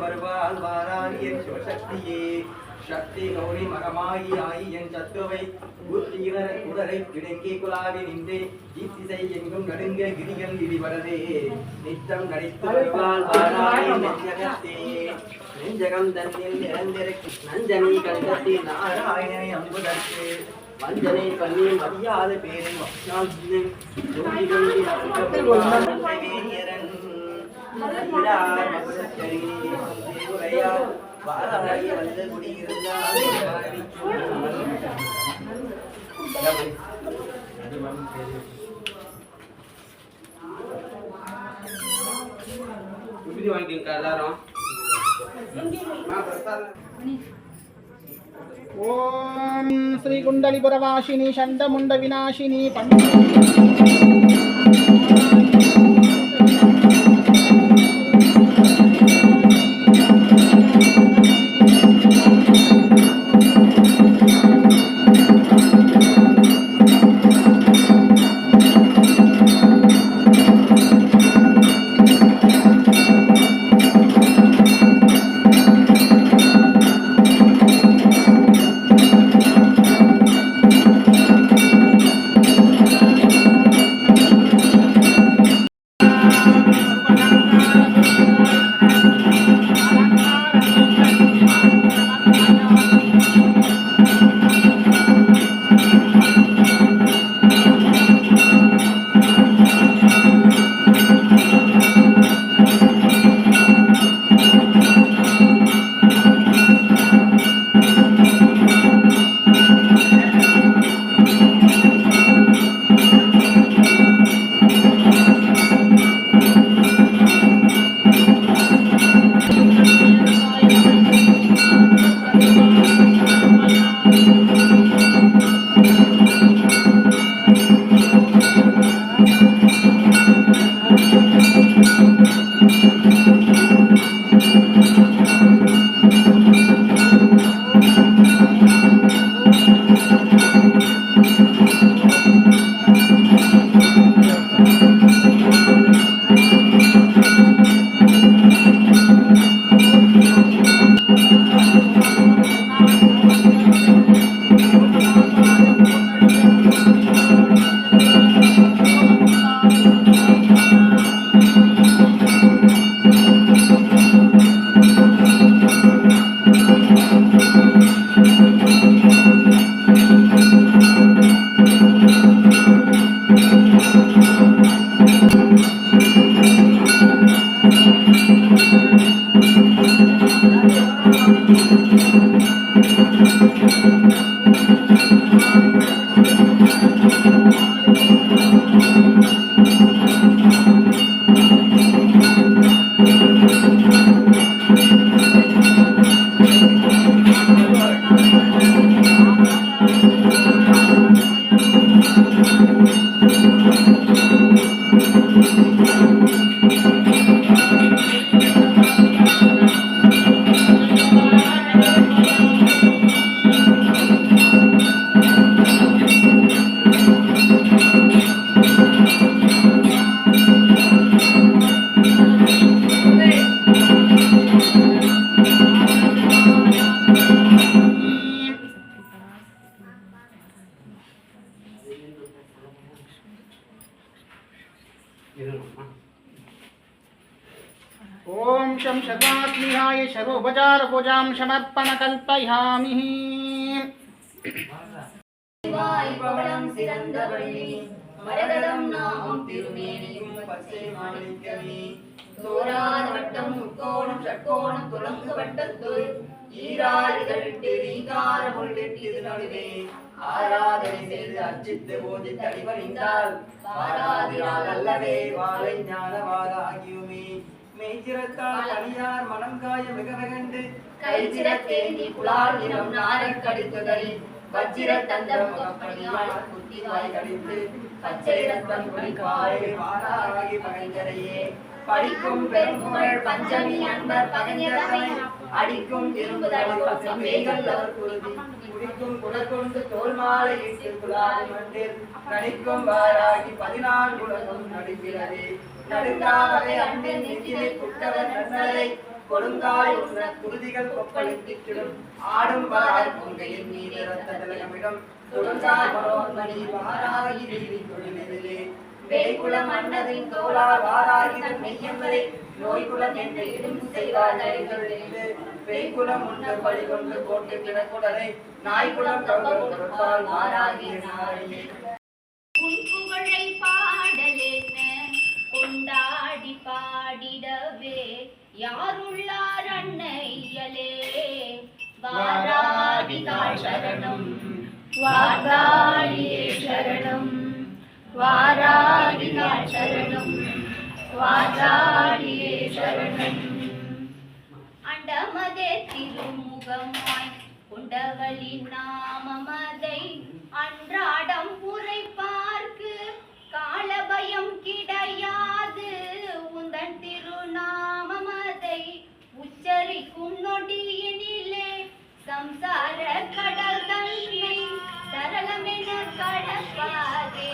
வருவாள் வாராணி என் சிவசக்தியே சக்தி கௌரி மகமாயி ஆயி என் சத்துவை உடலை கிடங்கி குலாவி நின்றே இத்திசை எங்கும் நடுங்க கிரிகள் இடிவரதே நித்தம் நடித்து வருவாள் வாராணி நெஞ்சகத்தே நெஞ்சகம் தன்னில் நிறந்திருக்கு நஞ்சனி கண்டத்தி நாராயணனை அம்புதற்கு வஞ்சனை பண்ணி மரியாதை பேரை வாராய் வந்து குடியிருந்தால் வாங்கிக்க எல்லாரும் ஓம் ஸ்ரீ குண்டலிபுரவாசினி சண்டமுண்ட விநாசினி ओम शं सर्वात्मिहाय सर्वोपचार पूजां समर्पण कल्पयामि शिवाय पवनं सिरंदवल्ली मरदलं नामं तिरुमेनियुं पच्चे माणिक्यमे தோராத வட்டம் முக்கோணம் ஷட்கோணம் துலங்கு வட்டத்துள் ஈராரிதழிட்டு ரீகார முள்ளிட்டு நடுவே ஆராதனை செய்து அர்ச்சித்து போதித்து அடிபணிந்தால் ஆராதினால் அல்லவே வாழை ஞானவாதாகியுமே மெய்ச்சிரத்தால் அணியார் மனம் காய மிக வெகண்டு கைச்சிரத்தேந்தி புலால் நிறம் நாரை கடித்துதல் வஜ்ர தந்தம் முகப்பணியால் புத்திவாய் கடித்து பச்சை ரத்னம் குடிக்காய் வாராகி பகைஞரையே படிக்கும் பெரும்புகழ் பஞ்சமி அன்பர் பகைஞரை அடிக்கும் திரும்புதடிக்கும் சமேகள் அவர் குருதி குடிக்கும் குடற்கொண்டு தோல் மாலை இட்டு குலால் மண்டில் நடிக்கும் வாராகி 14 உலகம் நடிக்கிறது நடுங்காகவே அன்பின் நெஞ்சிலே குட்டவர் நன்னரை கொடுங்காய் உள்ள குருதிகள் கொப்பளித்திடும் ஆடும் வரார் பொங்கையின் மீது ரத்த திலகமிடம் தொடுந்தார் மனோன்மணி வாராகி தேவி தொழிலே வேய்குலம் அன்னதின் தோளால் வாராகிதன் மெய்யம்பரை நோய்குலம் என்று இடும் செய்வார் நடிகளிலிருந்து பேய்குலம் உண்ட பழி கொண்டு போட்டு கிடக்குடலை நாய்குலம் தொடுத்தால் வாராகிய நாரையே உன் புகழை பாடலேன கொண்டாடி பாடிடவே யாருள்ளார் அன்னையலே வாராகிதாள் சரணம் வாராகியே சரணம் வாராகிதாள் சரணம் வாராகியே சரணம் அண்டமதே திருமுகமாய் கொண்டவளின் நாமமதை அன்றாடம் உரைப்பார்க்கு காலபயம் கிடையாது உந்தன் திருநாமமதை உச்சரிக்கும் நொடியினிலே சம்சார கடல் தன்னை சரளமென கடப்பாதே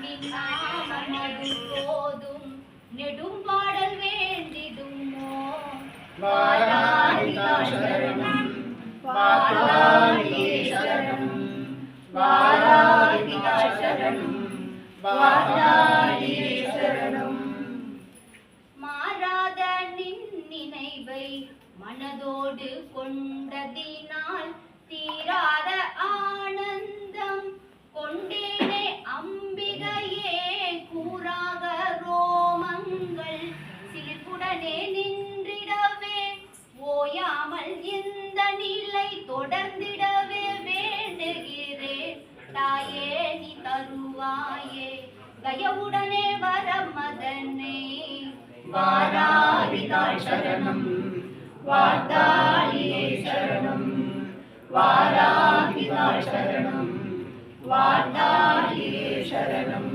நின் நாமமது போதும் நெடும்பாடல் வேண்டிடுமோ வாராகிதாள் சரணம் வாராகியே சரணம் வாராகிதாள் சரணம் வாராகியே சரணம் மாறாத நின் நினைவை மனதோடு கொண்டதினால் தீராத ஆனந்தம் கொண்டேனே அம்பிகையே கூறாக ரோமங்கள் சிலிர்ப்புடனே நின்றிடவே ஓயாமல் இந்த நிலை தொடர்ந்திடவே வேண்டுகிறேன் தாயே நீ தருவாயே தயவுடனே வரமதனே வாராகிதாள் சரணம் வாராகியே சரணம் வாராகிதாள் சரணம் வாராகியே சரணம்